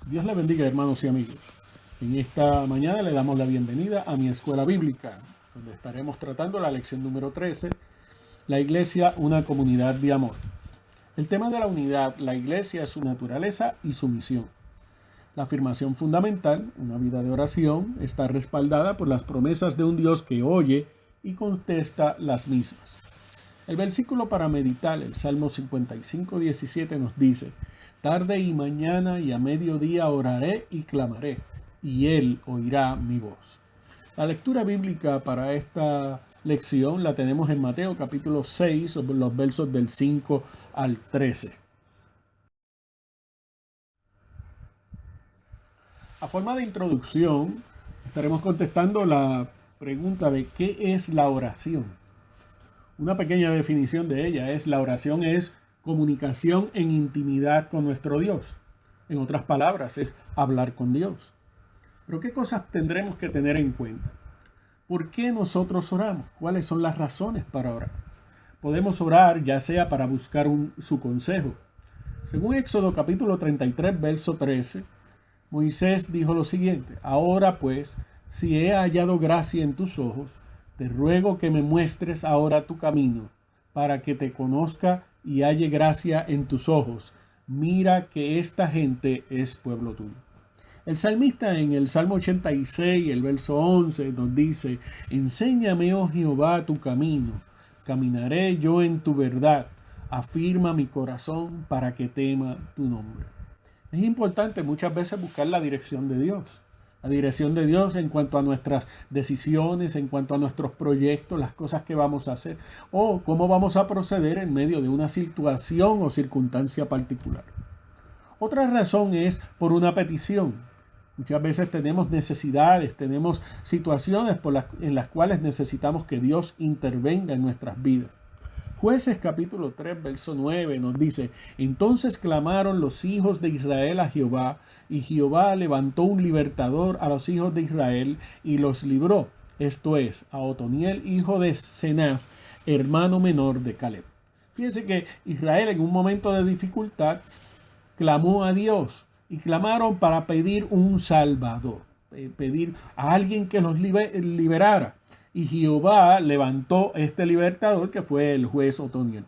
Dios le bendiga, hermanos y amigos. En esta mañana le damos la bienvenida a mi escuela bíblica, donde estaremos tratando la lección número 13, la iglesia, una comunidad de amor. El tema de la unidad, la iglesia, su naturaleza y su misión. La afirmación fundamental, una vida de oración, está respaldada por las promesas de un Dios que oye y contesta las mismas. El versículo para meditar, el Salmo 55:17 nos dice: tarde y mañana y a mediodía oraré y clamaré, y Él oirá mi voz. La lectura bíblica para esta lección la tenemos en Mateo capítulo 6, los versos del 5 al 13. A forma de introducción, estaremos contestando la pregunta de ¿qué es la oración? Una pequeña definición de ella es: la oración es comunicación en intimidad con nuestro Dios. En otras palabras, es hablar con Dios. Pero ¿qué cosas tendremos que tener en cuenta? ¿Por qué nosotros oramos? ¿Cuáles son las razones para orar? Podemos orar ya sea para buscar su consejo. Según Éxodo capítulo 33, verso 13, Moisés dijo lo siguiente: ahora pues, si he hallado gracia en tus ojos, te ruego que me muestres ahora tu camino, para que te conozca y halle gracia en tus ojos. Mira que esta gente es pueblo tuyo. El salmista en el Salmo 86, el verso 11, nos dice: enséñame, oh Jehová, tu camino, caminaré yo en tu verdad, afirma mi corazón para que tema tu nombre. Es importante muchas veces buscar la dirección de Dios. La dirección de Dios en cuanto a nuestras decisiones, en cuanto a nuestros proyectos, las cosas que vamos a hacer o cómo vamos a proceder en medio de una situación o circunstancia particular. Otra razón es por una petición. Muchas veces tenemos necesidades, tenemos situaciones en las cuales necesitamos que Dios intervenga en nuestras vidas. Jueces capítulo 3, verso 9 nos dice: entonces clamaron los hijos de Israel a Jehová, y Jehová levantó un libertador a los hijos de Israel y los libró, esto es, a Otoniel, hijo de Cenaz, hermano menor de Caleb. Fíjense que Israel en un momento de dificultad clamó a Dios y clamaron para pedir un salvador, pedir a alguien que los liberara. Y Jehová levantó este libertador, que fue el juez Otoniel.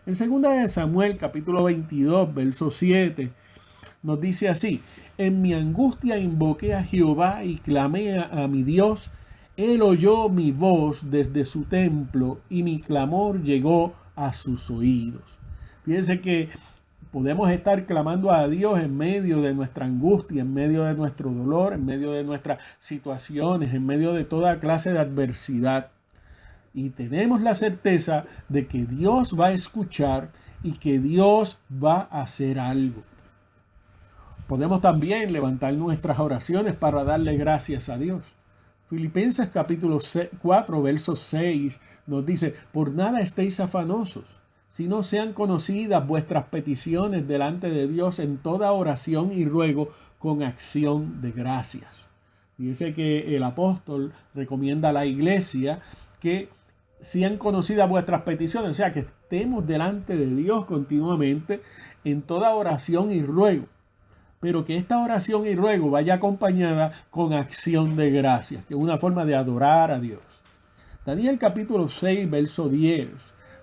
En 2 Samuel capítulo 22, verso 7, nos dice así: en mi angustia invoqué a Jehová y clamé a mi Dios. Él oyó mi voz desde su templo y mi clamor llegó a sus oídos. Fíjense que podemos estar clamando a Dios en medio de nuestra angustia, en medio de nuestro dolor, en medio de nuestras situaciones, en medio de toda clase de adversidad. Y tenemos la certeza de que Dios va a escuchar y que Dios va a hacer algo. Podemos también levantar nuestras oraciones para darle gracias a Dios. Filipenses capítulo 4, verso 6 nos dice: por nada estéis afanosos, sino sean conocidas vuestras peticiones delante de Dios en toda oración y ruego con acción de gracias. Dice que el apóstol recomienda a la iglesia que sean conocidas vuestras peticiones, o sea, que estemos delante de Dios continuamente en toda oración y ruego, pero que esta oración y ruego vaya acompañada con acción de gracias, que es una forma de adorar a Dios. Daniel capítulo 6, verso 10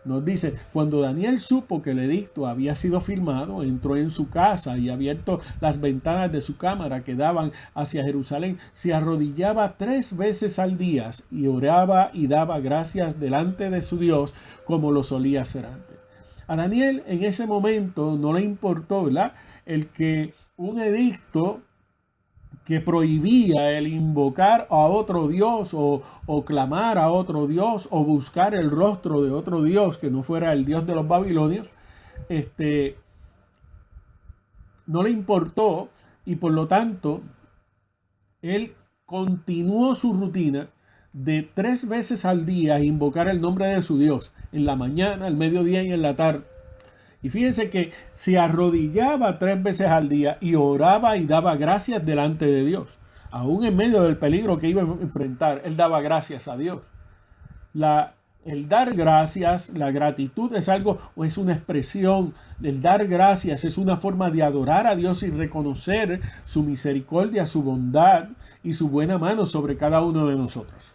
nos dice: cuando Daniel supo que el edicto había sido firmado, entró en su casa y, abierto las ventanas de su cámara que daban hacia Jerusalén, se arrodillaba 3 veces al día y oraba y daba gracias delante de su Dios como lo solía hacer antes. A Daniel en ese momento no le importó, ¿verdad?, el que un edicto que prohibía el invocar a otro Dios o clamar a otro Dios o buscar el rostro de otro Dios que no fuera el Dios de los babilonios, no le importó, y por lo tanto él continuó su rutina de 3 veces al día invocar el nombre de su Dios, en la mañana, al mediodía y en la tarde. Y fíjense que se arrodillaba 3 veces al día y oraba y daba gracias delante de Dios. Aún en medio del peligro que iba a enfrentar, él daba gracias a Dios. La El dar gracias, la gratitud es algo o es una expresión. El dar gracias es una forma de adorar a Dios y reconocer su misericordia, su bondad y su buena mano sobre cada uno de nosotros.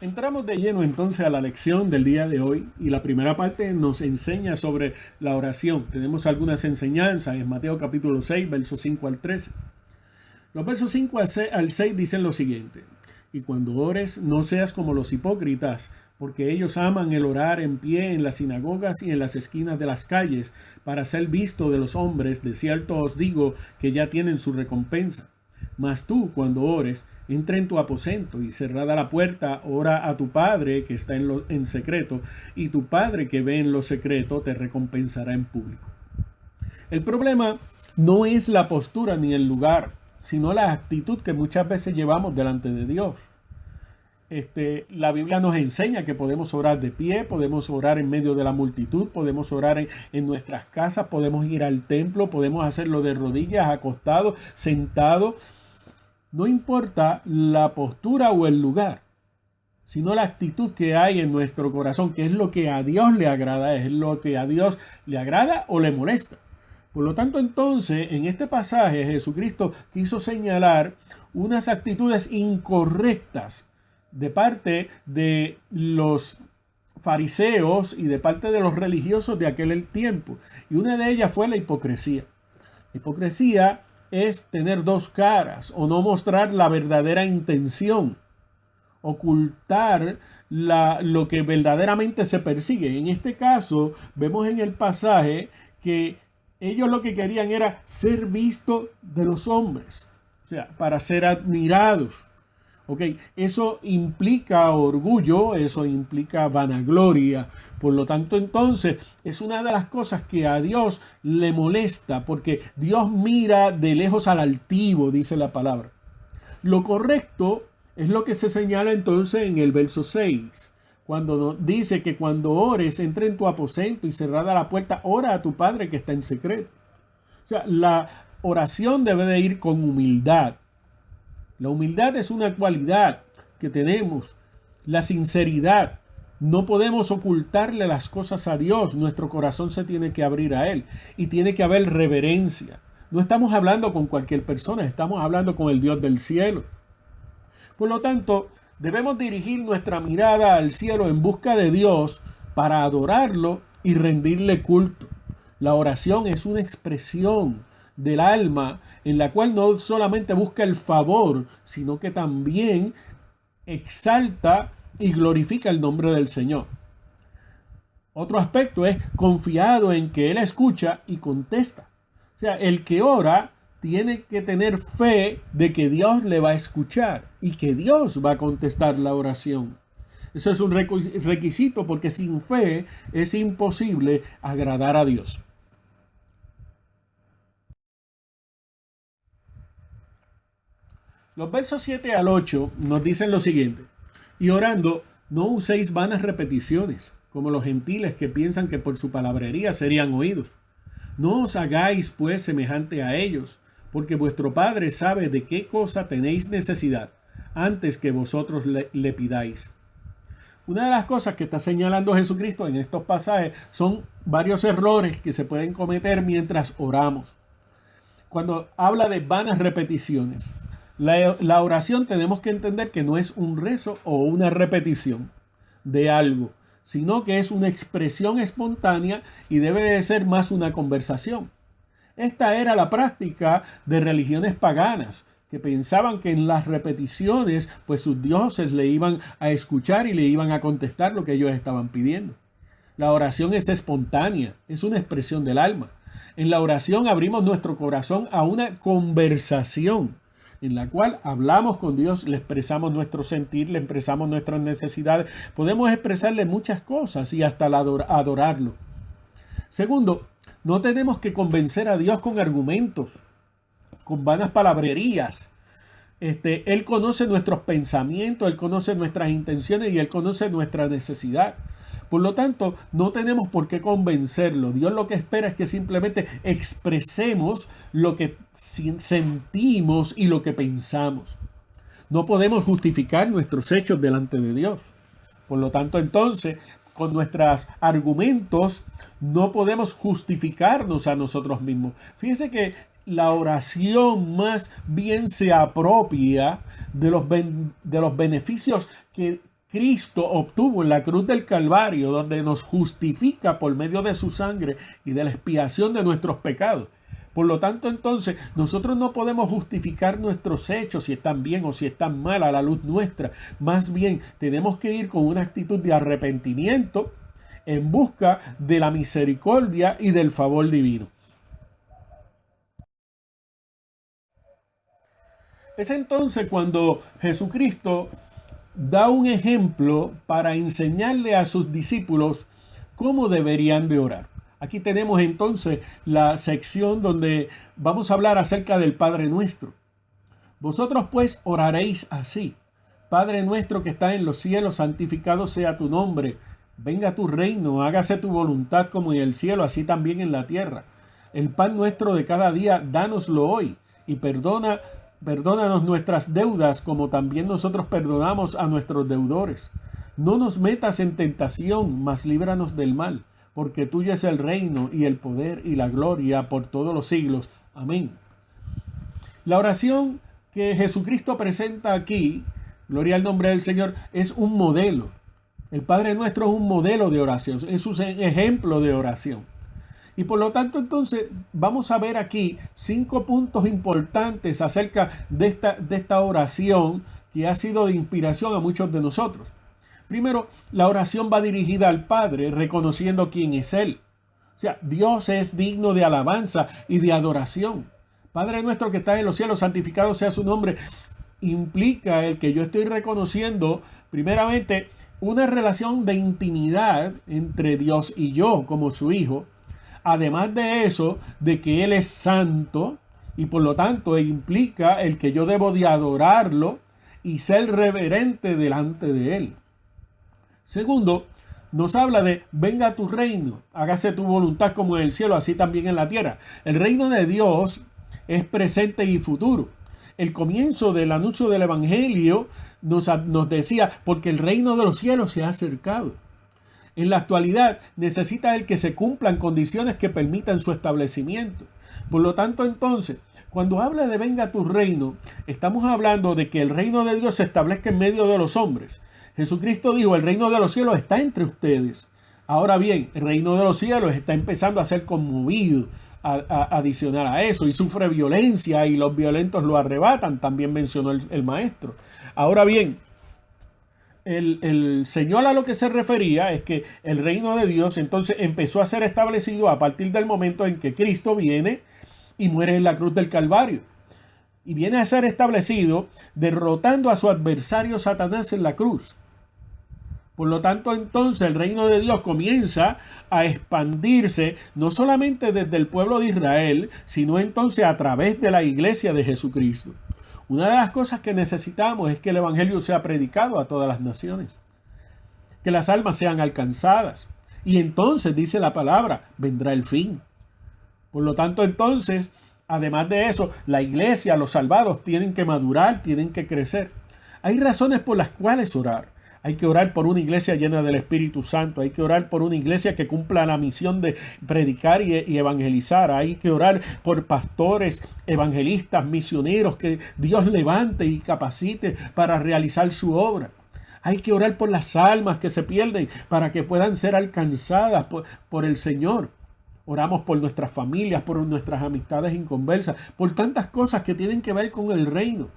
Entramos de lleno entonces a la lección del día de hoy y la primera parte nos enseña sobre la oración. Tenemos algunas enseñanzas en Mateo capítulo 6, versos 5 al 13. Los versos 5 al 6 dicen lo siguiente: y cuando ores, no seas como los hipócritas, porque ellos aman el orar en pie en las sinagogas y en las esquinas de las calles, para ser visto de los hombres. De cierto os digo que ya tienen su recompensa. Mas tú, cuando ores, entra en tu aposento y cerrada la puerta, ora a tu Padre que está en secreto, y tu Padre que ve en lo secreto te recompensará en público. El problema no es la postura ni el lugar, sino la actitud que muchas veces llevamos delante de Dios. La Biblia nos enseña que podemos orar de pie, podemos orar en medio de la multitud, podemos orar en nuestras casas, podemos ir al templo, podemos hacerlo de rodillas, acostado, sentado. No importa la postura o el lugar, sino la actitud que hay en nuestro corazón, que es lo que a Dios le agrada, es lo que a Dios le agrada o le molesta. Por lo tanto, entonces, en este pasaje Jesucristo quiso señalar unas actitudes incorrectas de parte de los fariseos y de parte de los religiosos de aquel tiempo. Y una de ellas fue la hipocresía. La hipocresía es tener dos caras o no mostrar la verdadera intención, ocultar lo que verdaderamente se persigue. En este caso, vemos en el pasaje que ellos lo que querían era ser vistos de los hombres, o sea, para ser admirados. Ok, eso implica orgullo, eso implica vanagloria. Por lo tanto, entonces, es una de las cosas que a Dios le molesta, porque Dios mira de lejos al altivo, dice la palabra. Lo correcto es lo que se señala entonces en el verso 6, cuando dice que cuando ores, entra en tu aposento y cerrada la puerta, ora a tu Padre que está en secreto. O sea, la oración debe de ir con humildad. La humildad es una cualidad que tenemos. La sinceridad. No podemos ocultarle las cosas a Dios. Nuestro corazón se tiene que abrir a Él. Y tiene que haber reverencia. No estamos hablando con cualquier persona. Estamos hablando con el Dios del cielo. Por lo tanto, debemos dirigir nuestra mirada al cielo en busca de Dios para adorarlo y rendirle culto. La oración es una expresión del alma en la cual no solamente busca el favor, sino que también exalta y glorifica el nombre del Señor. Otro aspecto es confiado en que Él escucha y contesta. O sea, el que ora tiene que tener fe de que Dios le va a escuchar y que Dios va a contestar la oración. Eso es un requisito, porque sin fe es imposible agradar a Dios. Los versos 7 al 8 nos dicen lo siguiente: y orando, no uséis vanas repeticiones, como los gentiles que piensan que por su palabrería serían oídos. No os hagáis pues semejante a ellos, porque vuestro Padre sabe de qué cosa tenéis necesidad, antes que vosotros le pidáis. Una de las cosas que está señalando Jesucristo en estos pasajes son varios errores que se pueden cometer mientras oramos. Cuando habla de vanas repeticiones, la oración tenemos que entender que no es un rezo o una repetición de algo, sino que es una expresión espontánea y debe de ser más una conversación. Esta era la práctica de religiones paganas, que pensaban que en las repeticiones, pues sus dioses le iban a escuchar y le iban a contestar lo que ellos estaban pidiendo. La oración es espontánea, es una expresión del alma. En la oración abrimos nuestro corazón a una conversación en la cual hablamos con Dios, le expresamos nuestro sentir, le expresamos nuestras necesidades. Podemos expresarle muchas cosas y hasta adorarlo. Segundo, no tenemos que convencer a Dios con argumentos, con vanas palabrerías. Él conoce nuestros pensamientos, Él conoce nuestras intenciones y Él conoce nuestra necesidad. Por lo tanto, no tenemos por qué convencerlo. Dios lo que espera es que simplemente expresemos lo que sentimos y lo que pensamos. No podemos justificar nuestros hechos delante de Dios. Por lo tanto, entonces, con nuestros argumentos no podemos justificarnos a nosotros mismos. Fíjense que la oración más bien se apropia de los beneficios que Cristo obtuvo en la cruz del Calvario, donde nos justifica por medio de su sangre y de la expiación de nuestros pecados. Por lo tanto, entonces, nosotros no podemos justificar nuestros hechos si están bien o si están mal a la luz nuestra. Más bien, tenemos que ir con una actitud de arrepentimiento en busca de la misericordia y del favor divino. Es entonces cuando Jesucristo da un ejemplo para enseñarle a sus discípulos cómo deberían de orar. Aquí tenemos entonces la sección donde vamos a hablar acerca del Padre Nuestro. Vosotros pues oraréis así: Padre nuestro que está en los cielos, santificado sea tu nombre. Venga tu reino, hágase tu voluntad como en el cielo, así también en la tierra. El pan nuestro de cada día, dánoslo hoy, y perdónanos nuestras deudas, como también nosotros perdonamos a nuestros deudores. No nos metas en tentación, mas líbranos del mal, porque tuyo es el reino y el poder y la gloria por todos los siglos. Amén. La oración que Jesucristo presenta aquí, gloria al nombre del Señor, es un modelo. El Padre Nuestro es un modelo de oración, es un ejemplo de oración. Y por lo tanto, entonces, vamos a ver aquí 5 puntos importantes acerca de esta oración que ha sido de inspiración a muchos de nosotros. Primero, la oración va dirigida al Padre, reconociendo quién es Él. O sea, Dios es digno de alabanza y de adoración. Padre nuestro que está en los cielos, santificado sea su nombre. Implica el que yo estoy reconociendo, primeramente, una relación de intimidad entre Dios y yo como su hijo. Además de eso, de que Él es santo y por lo tanto implica el que yo debo de adorarlo y ser reverente delante de Él. Segundo, nos habla de venga tu reino, hágase tu voluntad como en el cielo, así también en la tierra. El reino de Dios es presente y futuro. El comienzo del anuncio del Evangelio nos decía, porque el reino de los cielos se ha acercado. En la actualidad necesita el que se cumplan condiciones que permitan su establecimiento. Por lo tanto, entonces, cuando habla de venga tu reino, estamos hablando de que el reino de Dios se establezca en medio de los hombres. Jesucristo dijo, el reino de los cielos está entre ustedes. Ahora bien, el reino de los cielos está empezando a ser conmovido, adicional a eso, y sufre violencia y los violentos lo arrebatan, también mencionó el maestro. Ahora bien, el Señor a lo que se refería es que el reino de Dios entonces empezó a ser establecido a partir del momento en que Cristo viene y muere en la cruz del Calvario. Y viene a ser establecido derrotando a su adversario Satanás en la cruz. Por lo tanto, entonces el reino de Dios comienza a expandirse no solamente desde el pueblo de Israel, sino entonces a través de la iglesia de Jesucristo. Una de las cosas que necesitamos es que el evangelio sea predicado a todas las naciones, que las almas sean alcanzadas. Y entonces, dice la palabra, vendrá el fin. Por lo tanto, entonces, además de eso, la iglesia, los salvados, tienen que madurar, tienen que crecer. Hay razones por las cuales orar. Hay que orar por una iglesia llena del Espíritu Santo. Hay que orar por una iglesia que cumpla la misión de predicar y evangelizar. Hay que orar por pastores, evangelistas, misioneros que Dios levante y capacite para realizar su obra. Hay que orar por las almas que se pierden para que puedan ser alcanzadas por el Señor. Oramos por nuestras familias, por nuestras amistades inconversas, por tantas cosas que tienen que ver con el reino.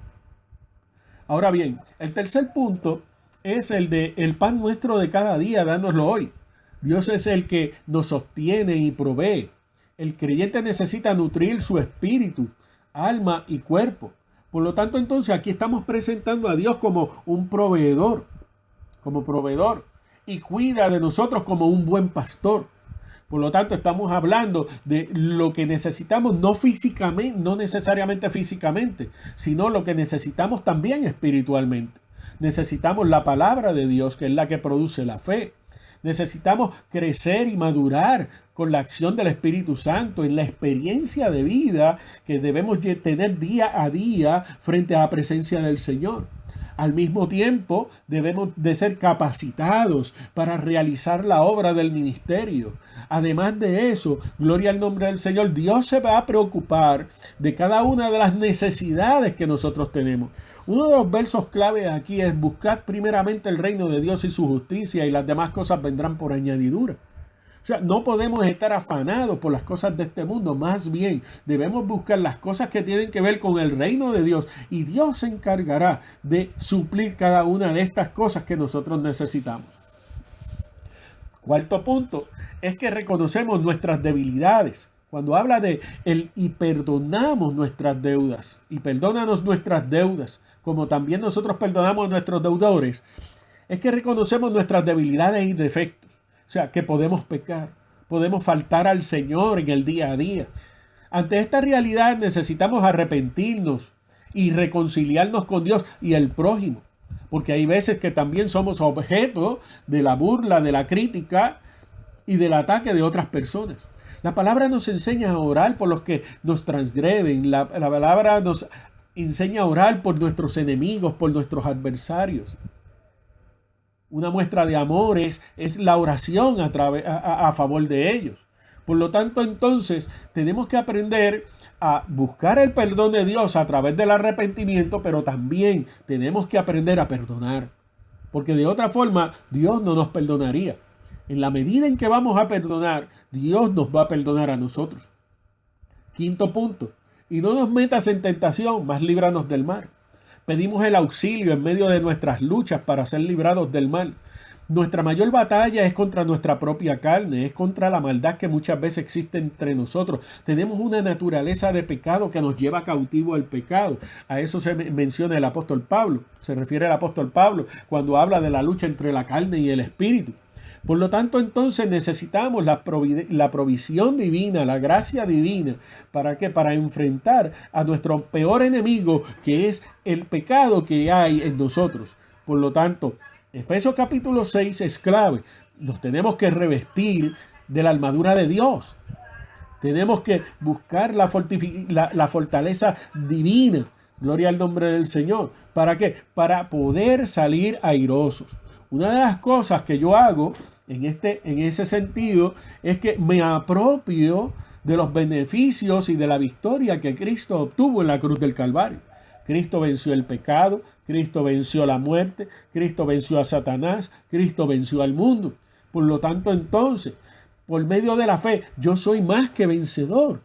Ahora bien, el tercer punto es el de el pan nuestro de cada día, dánoslo hoy. Dios es el que nos sostiene y provee. El creyente necesita nutrir su espíritu, alma y cuerpo. Por lo tanto, entonces aquí estamos presentando a Dios como un proveedor, y cuida de nosotros como un buen pastor. Por lo tanto, estamos hablando de lo que necesitamos no físicamente, no necesariamente físicamente, sino lo que necesitamos también espiritualmente. Necesitamos la palabra de Dios, que es la que produce la fe. Necesitamos crecer y madurar con la acción del Espíritu Santo en la experiencia de vida que debemos tener día a día frente a la presencia del Señor. Al mismo tiempo, debemos de ser capacitados para realizar la obra del ministerio. Además de eso, gloria al nombre del Señor, Dios se va a preocupar de cada una de las necesidades que nosotros tenemos. Uno de los versos clave aquí es: buscad primeramente el reino de Dios y su justicia, y las demás cosas vendrán por añadidura. O sea, no podemos estar afanados por las cosas de este mundo. Más bien, debemos buscar las cosas que tienen que ver con el reino de Dios. Y Dios se encargará de suplir cada una de estas cosas que nosotros necesitamos. Cuarto punto es que reconocemos nuestras debilidades. Cuando habla de y perdonamos nuestras deudas. Y perdónanos nuestras deudas, como también nosotros perdonamos a nuestros deudores. Es que reconocemos nuestras debilidades y defectos. O sea, que podemos pecar, podemos faltar al Señor en el día a día. Ante esta realidad necesitamos arrepentirnos y reconciliarnos con Dios y el prójimo. Porque hay veces que también somos objeto de la burla, de la crítica y del ataque de otras personas. La palabra nos enseña a orar por los que nos transgreden. La palabra nos enseña a orar por nuestros enemigos, por nuestros adversarios. Una muestra de amor es la oración a favor de ellos. Por lo tanto, entonces, tenemos que aprender a buscar el perdón de Dios a través del arrepentimiento, pero también tenemos que aprender a perdonar. Porque de otra forma, Dios no nos perdonaría. En la medida en que vamos a perdonar, Dios nos va a perdonar a nosotros. Quinto punto: y no nos metas en tentación, mas líbranos del mal. Pedimos el auxilio en medio de nuestras luchas para ser librados del mal. Nuestra mayor batalla es contra nuestra propia carne, es contra la maldad que muchas veces existe entre nosotros. Tenemos una naturaleza de pecado que nos lleva cautivo al pecado. A eso se menciona el apóstol Pablo. Se refiere el apóstol Pablo cuando habla de la lucha entre la carne y el espíritu. Por lo tanto, entonces necesitamos la provisión divina, la gracia divina. ¿Para qué? Para enfrentar a nuestro peor enemigo, que es el pecado que hay en nosotros. Por lo tanto, Efesios capítulo 6 es clave. Nos tenemos que revestir de la armadura de Dios. Tenemos que buscar la fortaleza divina. Gloria al nombre del Señor. ¿Para qué? Para poder salir airosos. Una de las cosas que yo hago en ese sentido es que me apropio de los beneficios y de la victoria que Cristo obtuvo en la cruz del Calvario. Cristo venció el pecado, Cristo venció la muerte, Cristo venció a Satanás, Cristo venció al mundo. Por lo tanto, entonces, por medio de la fe, yo soy más que vencedor.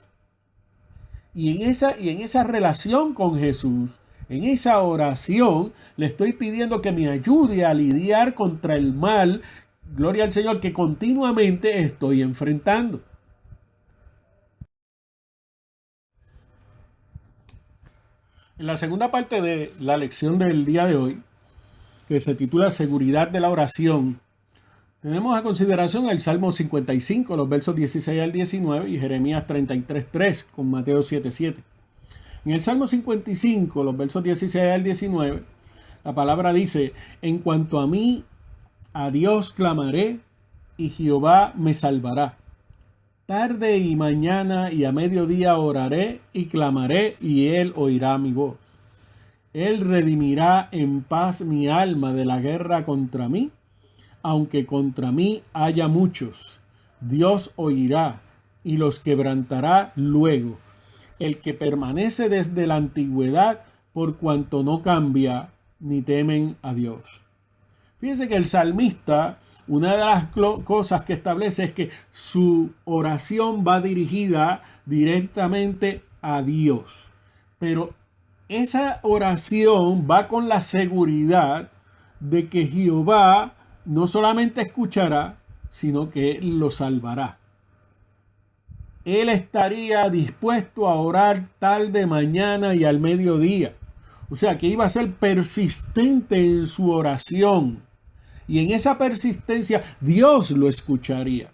Y en esa relación con Jesús, en esa oración, le estoy pidiendo que me ayude a lidiar contra el mal, gloria al Señor, que continuamente estoy enfrentando. En la segunda parte de la lección del día de hoy, que se titula Seguridad de la oración, tenemos a consideración el Salmo 55, los versos 16 al 19 y Jeremías 33:3 con Mateo 7:7. En el Salmo 55, los versos 16 al 19, la palabra dice: en cuanto a mí, a Dios clamaré y Jehová me salvará. Tarde y mañana y a mediodía oraré y clamaré y él oirá mi voz. Él redimirá en paz mi alma de la guerra contra mí, aunque contra mí haya muchos. Dios oirá y los quebrantará luego. El que permanece desde la antigüedad, por cuanto no cambia ni temen a Dios. Fíjense que el salmista, una de las cosas que establece es que su oración va dirigida directamente a Dios. Pero esa oración va con la seguridad de que Jehová no solamente escuchará, sino que Él lo salvará. Él estaría dispuesto a orar tarde, mañana y al mediodía. O sea que iba a ser persistente en su oración. Y en esa persistencia Dios lo escucharía.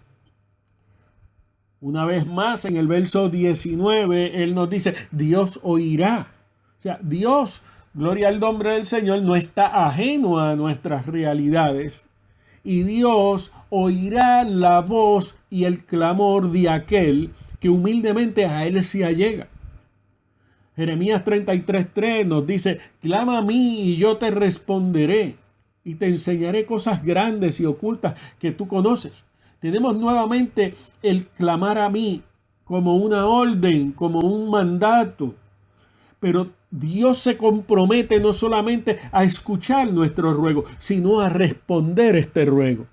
Una vez más, en el verso 19, Él nos dice: Dios oirá. O sea, Dios, gloria al nombre del Señor, no está ajeno a nuestras realidades. Y Dios oirá la voz y el clamor de aquel que humildemente a Él se allega. Jeremías 33:3 nos dice, clama a mí y yo te responderé y te enseñaré cosas grandes y ocultas que tú conoces. Tenemos nuevamente el clamar a mí como una orden, como un mandato. Pero Dios se compromete no solamente a escuchar nuestro ruego, sino a responder este ruego.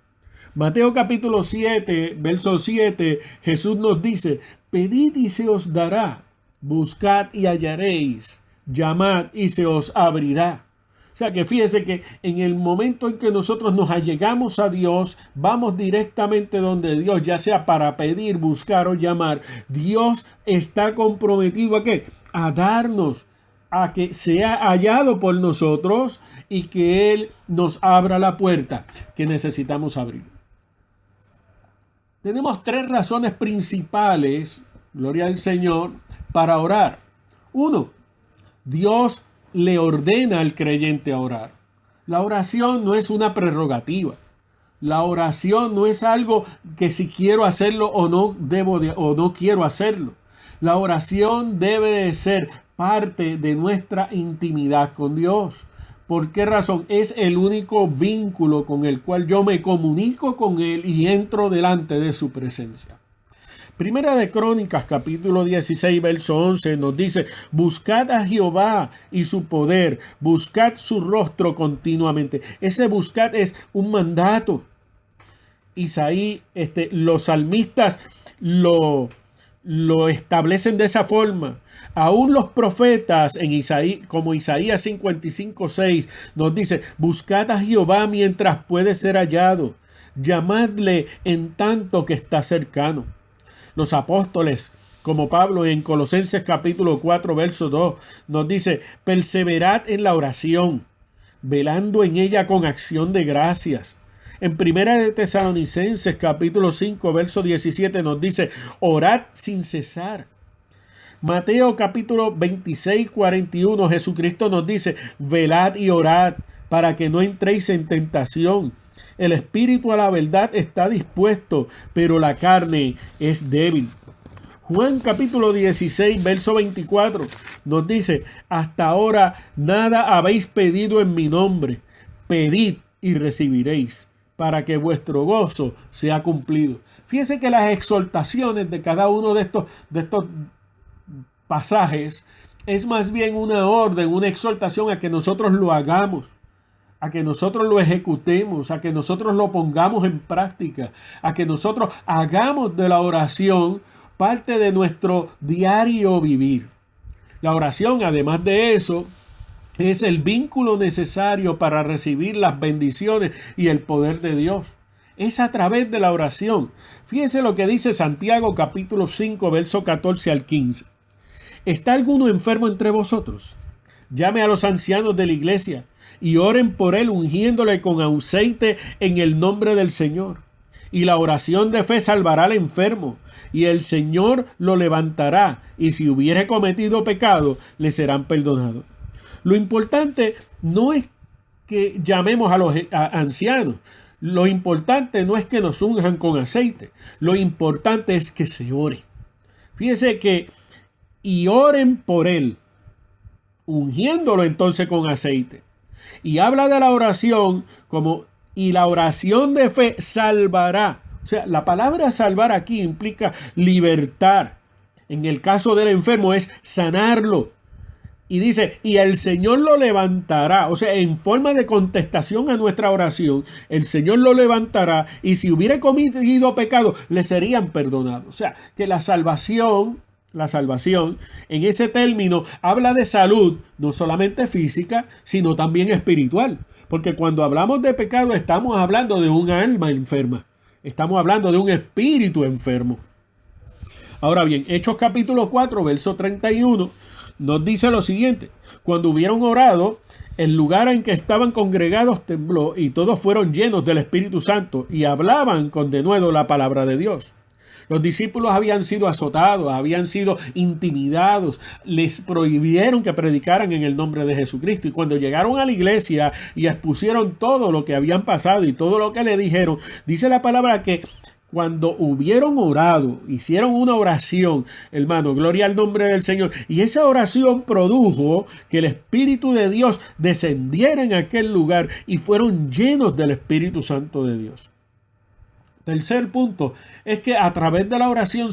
Mateo capítulo 7, verso 7, Jesús nos dice, pedid y se os dará, buscad y hallaréis, llamad y se os abrirá. O sea que fíjese que en el momento en que nosotros nos allegamos a Dios, vamos directamente donde Dios, ya sea para pedir, buscar o llamar. Dios está comprometido ¿a qué? A darnos, a que sea hallado por nosotros y que Él nos abra la puerta que necesitamos abrir. Tenemos 3 razones principales, gloria al Señor, para orar. 1, Dios le ordena al creyente a orar. La oración no es una prerrogativa. La oración no es algo que si quiero hacerlo o no o no quiero hacerlo. La oración debe de ser parte de nuestra intimidad con Dios. ¿Por qué razón? Es el único vínculo con el cual yo me comunico con Él y entro delante de su presencia. Primera de Crónicas, capítulo 16, verso 11, nos dice, buscad a Jehová y su poder, buscad su rostro continuamente. Ese buscad es un mandato. Isaí, los salmistas lo establecen de esa forma. Aún los profetas como Isaías 55:6 nos dice, buscad a Jehová mientras puede ser hallado, llamadle en tanto que está cercano. Los apóstoles, como Pablo en Colosenses capítulo 4, verso 2, nos dice, perseverad en la oración, velando en ella con acción de gracias. En Primera de Tesalonicenses capítulo 5, verso 17 nos dice, orad sin cesar. Mateo capítulo 26, 41, Jesucristo nos dice, velad y orad para que no entréis en tentación. El espíritu a la verdad está dispuesto, pero la carne es débil. Juan capítulo 16, verso 24 nos dice, hasta ahora nada habéis pedido en mi nombre. Pedid y recibiréis, para que vuestro gozo sea cumplido. Fíjense que las exhortaciones de cada uno de estos pasajes es más bien una orden, una exhortación a que nosotros lo hagamos, a que nosotros lo ejecutemos, a que nosotros lo pongamos en práctica, a que nosotros hagamos de la oración parte de nuestro diario vivir. La oración, además de eso, es el vínculo necesario para recibir las bendiciones y el poder de Dios. Es a través de la oración. Fíjense lo que dice Santiago capítulo 5, verso 14 al 15. ¿Está alguno enfermo entre vosotros? Llame a los ancianos de la iglesia y oren por él ungiéndole con aceite en el nombre del Señor. Y la oración de fe salvará al enfermo, y el Señor lo levantará, y si hubiere cometido pecado, le serán perdonados. Lo importante no es que llamemos a los ancianos. Lo importante no es que nos unjan con aceite. Lo importante es que se ore. Fíjese que y oren por él, ungiéndolo entonces con aceite. Y habla de la oración como y la oración de fe salvará. O sea, la palabra salvar aquí implica libertar. En el caso del enfermo es sanarlo. Y dice, y el Señor lo levantará. O sea, en forma de contestación a nuestra oración, el Señor lo levantará. Y si hubiera cometido pecado, le serían perdonados. O sea, que la salvación en ese término habla de salud, no solamente física, sino también espiritual. Porque cuando hablamos de pecado, estamos hablando de un alma enferma. Estamos hablando de un espíritu enfermo. Ahora bien, Hechos capítulo 4, verso 31, nos dice lo siguiente. Cuando hubieron orado, el lugar en que estaban congregados tembló y todos fueron llenos del Espíritu Santo y hablaban con denuedo la palabra de Dios. Los discípulos habían sido azotados, habían sido intimidados, les prohibieron que predicaran en el nombre de Jesucristo. Y cuando llegaron a la iglesia y expusieron todo lo que habían pasado y todo lo que le dijeron, dice la palabra que cuando hubieron orado, hicieron una oración, hermano, gloria al nombre del Señor, y esa oración produjo que el Espíritu de Dios descendiera en aquel lugar y fueron llenos del Espíritu Santo de Dios. Tercer punto es que a través de la oración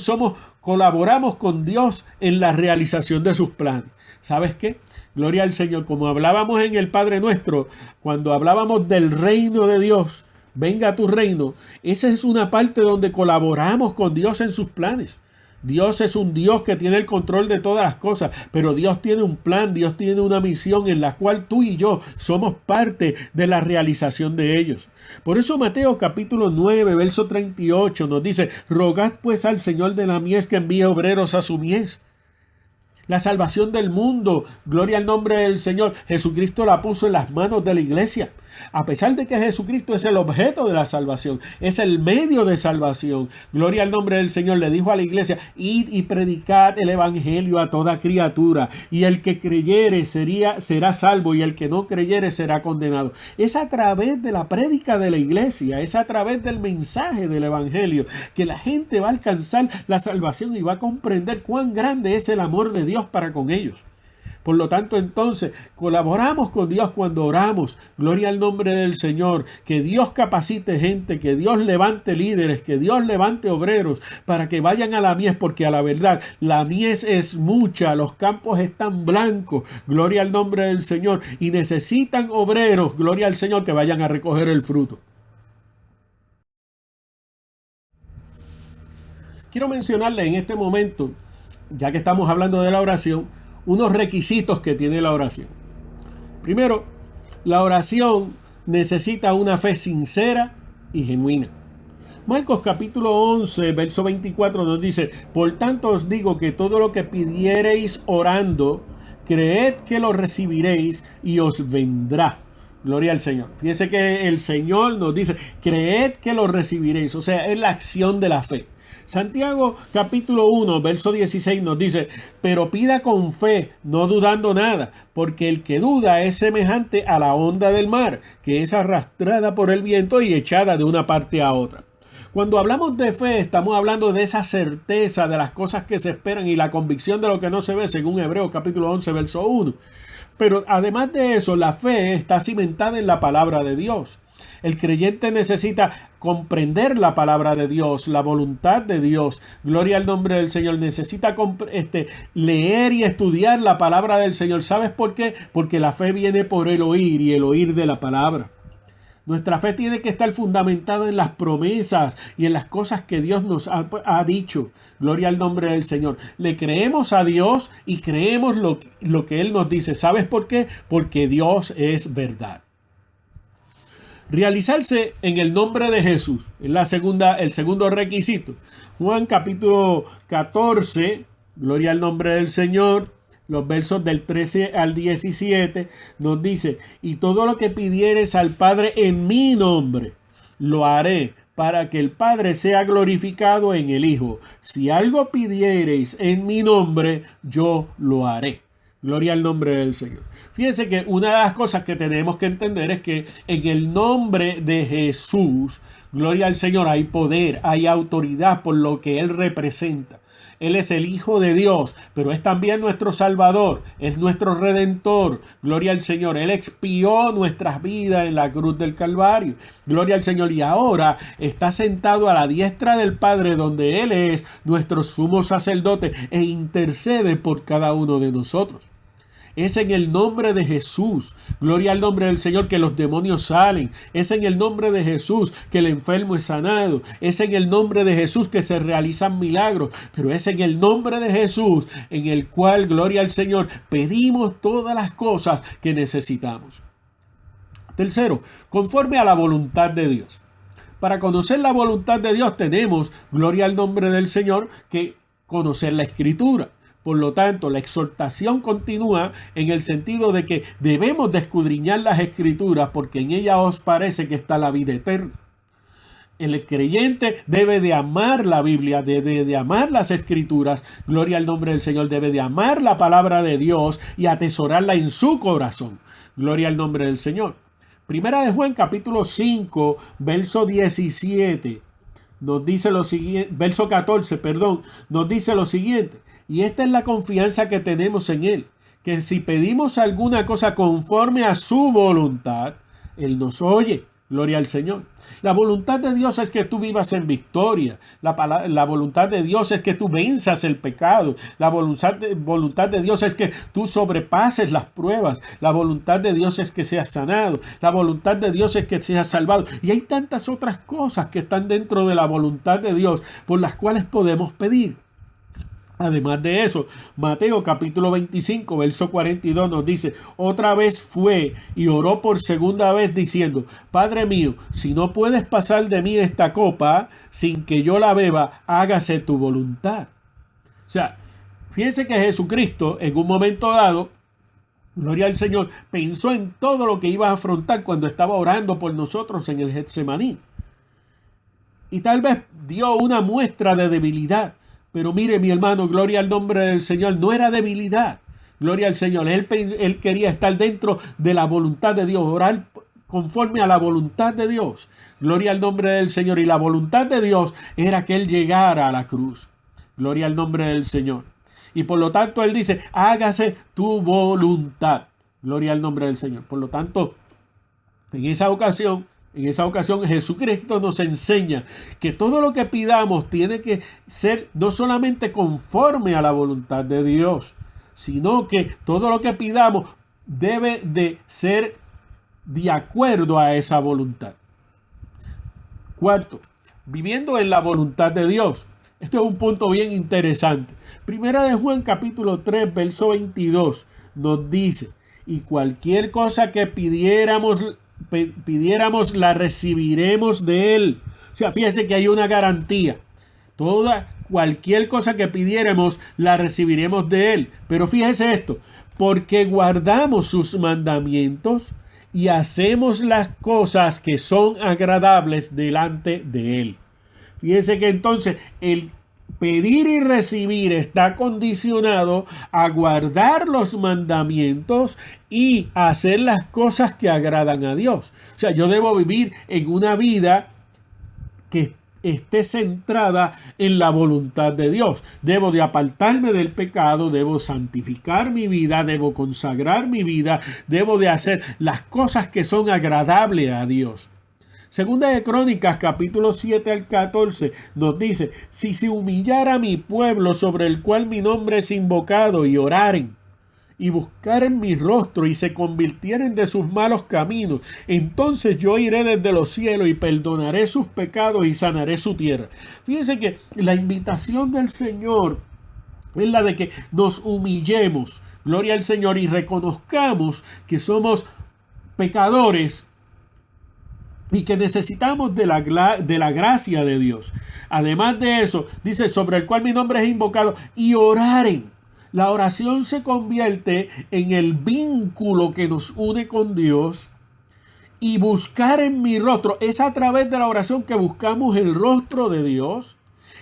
colaboramos con Dios en la realización de sus planes. ¿Sabes qué? Gloria al Señor. Como hablábamos en el Padre Nuestro, cuando hablábamos del reino de Dios, venga a tu reino, esa es una parte donde colaboramos con Dios en sus planes. Dios es un Dios que tiene el control de todas las cosas, pero Dios tiene un plan, Dios tiene una misión en la cual tú y yo somos parte de la realización de ellos. Por eso Mateo capítulo 9, verso 38 nos dice: rogad pues al Señor de la mies que envíe obreros a su mies. La salvación del mundo, gloria al nombre del Señor, Jesucristo la puso en las manos de la iglesia. A pesar de que Jesucristo es el objeto de la salvación, es el medio de salvación, gloria al nombre del Señor, le dijo a la iglesia: id y predicad el evangelio a toda criatura, y el que creyere será salvo, y el que no creyere será condenado. Es a través de la prédica de la iglesia, es a través del mensaje del evangelio que la gente va a alcanzar la salvación y va a comprender cuán grande es el amor de Dios para con ellos. Por lo tanto, entonces, colaboramos con Dios cuando oramos. Gloria al nombre del Señor. Que Dios capacite gente, que Dios levante líderes, que Dios levante obreros para que vayan a la mies, porque a la verdad, la mies es mucha, los campos están blancos. Gloria al nombre del Señor. Y necesitan obreros, gloria al Señor, que vayan a recoger el fruto. Quiero mencionarle en este momento, ya que estamos hablando de la oración, unos requisitos que tiene la oración. Primero, la oración necesita una fe sincera y genuina. Marcos capítulo 11, verso 24 nos dice: por tanto os digo que todo lo que pidiereis orando, creed que lo recibiréis y os vendrá. Gloria al Señor. Fíjense que el Señor nos dice: creed que lo recibiréis. O sea, es la acción de la fe. Santiago capítulo 1, verso 16 nos dice: pero pida con fe, no dudando nada, porque el que duda es semejante a la onda del mar, que es arrastrada por el viento y echada de una parte a otra. Cuando hablamos de fe, estamos hablando de esa certeza de las cosas que se esperan y la convicción de lo que no se ve, según Hebreos capítulo 11, verso 1. Pero además de eso, la fe está cimentada en la palabra de Dios. El creyente necesita comprender la palabra de Dios, la voluntad de Dios. Gloria al nombre del Señor. Necesita leer y estudiar la palabra del Señor. ¿Sabes por qué? Porque la fe viene por el oír y el oír de la palabra. Nuestra fe tiene que estar fundamentada en las promesas y en las cosas que Dios nos ha dicho. Gloria al nombre del Señor. Le creemos a Dios y creemos lo que Él nos dice. ¿Sabes por qué? Porque Dios es verdad. Realizarse en el nombre de Jesús es el segundo requisito. Juan capítulo 14, gloria al nombre del Señor, los versos del 13 al 17 nos dice: y todo lo que pidieres al Padre en mi nombre, lo haré, para que el Padre sea glorificado en el Hijo. Si algo pidiereis en mi nombre, yo lo haré. Gloria al nombre del Señor. Fíjense que una de las cosas que tenemos que entender es que en el nombre de Jesús, gloria al Señor, hay poder, hay autoridad por lo que Él representa. Él es el Hijo de Dios, pero es también nuestro Salvador, es nuestro Redentor. Gloria al Señor. Él expió nuestras vidas en la cruz del Calvario. Gloria al Señor. Y ahora está sentado a la diestra del Padre, donde Él es nuestro sumo sacerdote e intercede por cada uno de nosotros. Es en el nombre de Jesús, gloria al nombre del Señor, que los demonios salen. Es en el nombre de Jesús que el enfermo es sanado. Es en el nombre de Jesús que se realizan milagros. Pero es en el nombre de Jesús en el cual, gloria al Señor, pedimos todas las cosas que necesitamos. Tercero, conforme a la voluntad de Dios. Para conocer la voluntad de Dios tenemos, gloria al nombre del Señor, que conocer la Escritura. Por lo tanto, la exhortación continúa en el sentido de que debemos de escudriñar las Escrituras, porque en ellas os parece que está la vida eterna. El creyente debe de amar la Biblia, debe de amar las Escrituras, gloria al nombre del Señor, debe de amar la palabra de Dios y atesorarla en su corazón. Gloria al nombre del Señor. Primera de Juan capítulo 5, verso 17. nos dice lo siguiente, verso 14, perdón, nos dice lo siguiente, y esta es la confianza que tenemos en Él, que si pedimos alguna cosa conforme a su voluntad, Él nos oye. Gloria al Señor. La voluntad de Dios es que tú vivas en victoria. La voluntad de Dios es que tú venzas el pecado. La voluntad de Dios es que tú sobrepases las pruebas. La voluntad de Dios es que seas sanado. La voluntad de Dios es que seas salvado. Y hay tantas otras cosas que están dentro de la voluntad de Dios por las cuales podemos pedir. Además de eso, Mateo capítulo 25, verso 42 nos dice, otra vez fue y oró por segunda vez diciendo, Padre mío, si no puedes pasar de mí esta copa sin que yo la beba, hágase tu voluntad. O sea, fíjense que Jesucristo en un momento dado, gloria al Señor, pensó en todo lo que iba a afrontar cuando estaba orando por nosotros en el Getsemaní. Y tal vez dio una muestra de debilidad. Pero mire, mi hermano, gloria al nombre del Señor, no era debilidad. Gloria al Señor. Él quería estar dentro de la voluntad de Dios, orar conforme a la voluntad de Dios. Gloria al nombre del Señor. Y la voluntad de Dios era que Él llegara a la cruz. Gloria al nombre del Señor. Y por lo tanto Él dice, hágase tu voluntad. Gloria al nombre del Señor. Por lo tanto, en esa ocasión Jesucristo nos enseña que todo lo que pidamos tiene que ser no solamente conforme a la voluntad de Dios, sino que todo lo que pidamos debe de ser de acuerdo a esa voluntad. Cuarto, viviendo en la voluntad de Dios. Este es un punto bien interesante. Primera de Juan capítulo 3, verso 22 nos dice, y cualquier cosa que pidiéramos la recibiremos de Él. O sea, fíjese que hay una garantía. Cualquier cosa que pidiéramos la recibiremos de Él. Pero fíjese esto, porque guardamos sus mandamientos y hacemos las cosas que son agradables delante de Él. Fíjese que entonces el pedir y recibir está condicionado a guardar los mandamientos y a hacer las cosas que agradan a Dios. O sea, yo debo vivir en una vida que esté centrada en la voluntad de Dios. Debo de apartarme del pecado, debo santificar mi vida, debo consagrar mi vida, debo de hacer las cosas que son agradables a Dios. Segunda de Crónicas, capítulo 7 al 14, nos dice, si se humillara mi pueblo sobre el cual mi nombre es invocado y oraren y buscaren mi rostro y se convirtieren de sus malos caminos, entonces yo iré desde los cielos y perdonaré sus pecados y sanaré su tierra. Fíjense que la invitación del Señor es la de que nos humillemos, gloria al Señor, y reconozcamos que somos pecadores y que necesitamos de la gracia de Dios. Además de eso, dice, sobre el cual mi nombre es invocado, y oraren. La oración se convierte en el vínculo que nos une con Dios. Y buscar en mi rostro, es a través de la oración que buscamos el rostro de Dios.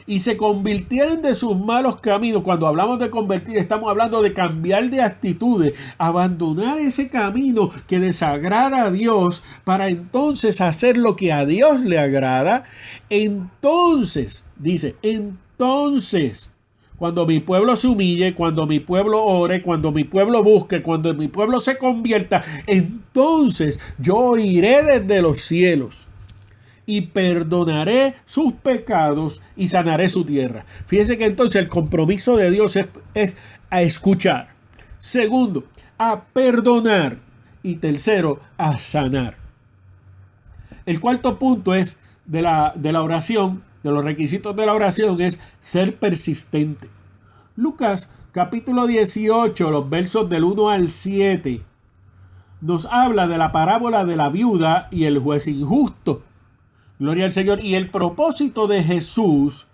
Y se convirtieron de sus malos caminos. Cuando hablamos de convertir, estamos hablando de cambiar de actitudes, abandonar ese camino que desagrada a Dios para entonces hacer lo que a Dios le agrada. Entonces, dice, cuando mi pueblo se humille, cuando mi pueblo ore, cuando mi pueblo busque, cuando mi pueblo se convierta, entonces yo iré desde los cielos y perdonaré sus pecados y sanaré su tierra. Fíjense que entonces el compromiso de Dios es a escuchar. Segundo, a perdonar. Y tercero, a sanar. El cuarto punto es de la oración, de los requisitos de la oración, es ser persistente. Lucas capítulo 18, los versos del 1 al 7, nos habla de la parábola de la viuda y el juez injusto. Gloria al Señor. Y el propósito de Jesús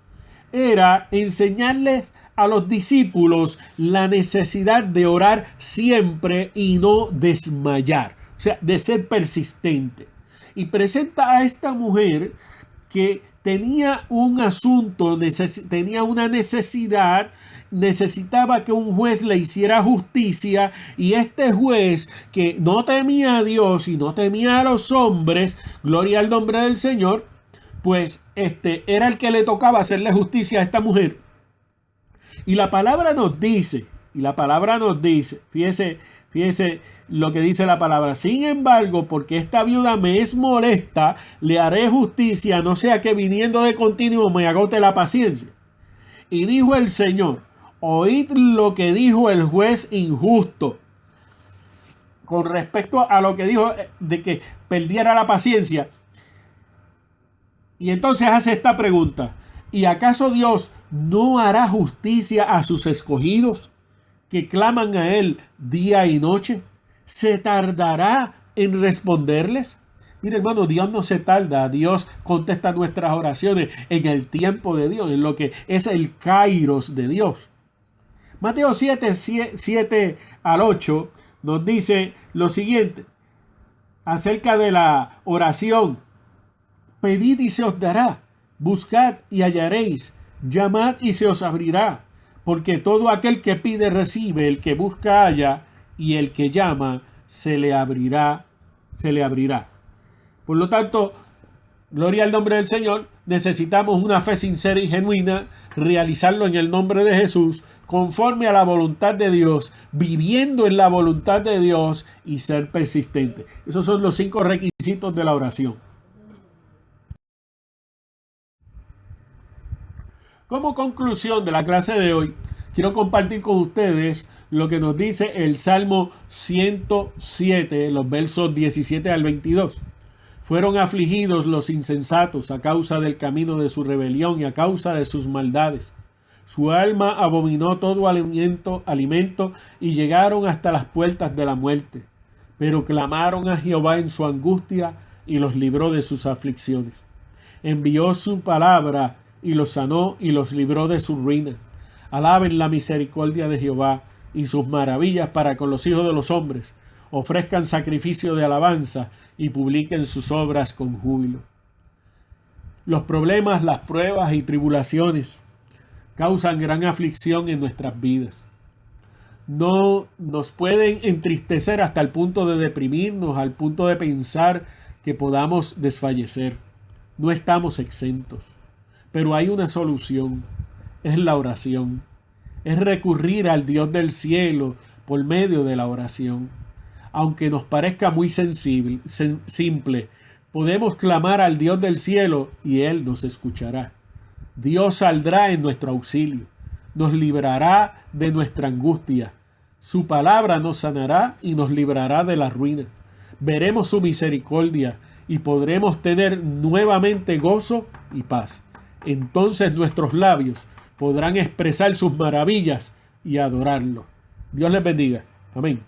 era enseñarles a los discípulos la necesidad de orar siempre y no desmayar. O sea, de ser persistente. Y presenta a esta mujer que tenía un asunto, tenía una necesidad, necesitaba que un juez le hiciera justicia, y este juez, que no temía a Dios y no temía a los hombres, gloria al nombre del Señor, pues era el que le tocaba hacerle justicia a esta mujer. Y la palabra nos dice, fíjese lo que dice la palabra: sin embargo, porque esta viuda me es molesta, le haré justicia, no sea que viniendo de continuo me agote la paciencia. Y dijo el Señor: oíd lo que dijo el juez injusto con respecto a lo que dijo de que perdiera la paciencia. Y entonces hace esta pregunta: ¿y acaso Dios no hará justicia a sus escogidos que claman a Él día y noche? ¿Se tardará en responderles? Mira, hermano, Dios no se tarda. Dios contesta nuestras oraciones en el tiempo de Dios, en lo que es el kairos de Dios. Mateo 7 al 8 nos dice lo siguiente acerca de la oración: pedid y se os dará, buscad y hallaréis, llamad y se os abrirá, porque todo aquel que pide recibe, el que busca halla, y el que llama se le abrirá. Por lo tanto, gloria al nombre del Señor, necesitamos una fe sincera y genuina, realizarlo en el nombre de Jesús, conforme a la voluntad de Dios, viviendo en la voluntad de Dios y ser persistente. Esos son los 5 requisitos de la oración. Como conclusión de la clase de hoy, quiero compartir con ustedes lo que nos dice el Salmo 107, los versos 17 al 22. Fueron afligidos los insensatos a causa del camino de su rebelión y a causa de sus maldades. Su alma abominó todo alimento y llegaron hasta las puertas de la muerte. Pero clamaron a Jehová en su angustia y los libró de sus aflicciones. Envió su palabra y los sanó y los libró de su ruina. Alaben la misericordia de Jehová y sus maravillas para con los hijos de los hombres. Ofrezcan sacrificio de alabanza y publiquen sus obras con júbilo. Los problemas, las pruebas y tribulaciones causan gran aflicción en nuestras vidas. No nos pueden entristecer hasta el punto de deprimirnos, al punto de pensar que podamos desfallecer. No estamos exentos. Pero hay una solución: es la oración. Es recurrir al Dios del cielo por medio de la oración. Aunque nos parezca muy simple, podemos clamar al Dios del cielo y Él nos escuchará. Dios saldrá en nuestro auxilio, nos librará de nuestra angustia. Su palabra nos sanará y nos librará de la ruina. Veremos su misericordia y podremos tener nuevamente gozo y paz. Entonces nuestros labios podrán expresar sus maravillas y adorarlo. Dios les bendiga. Amén.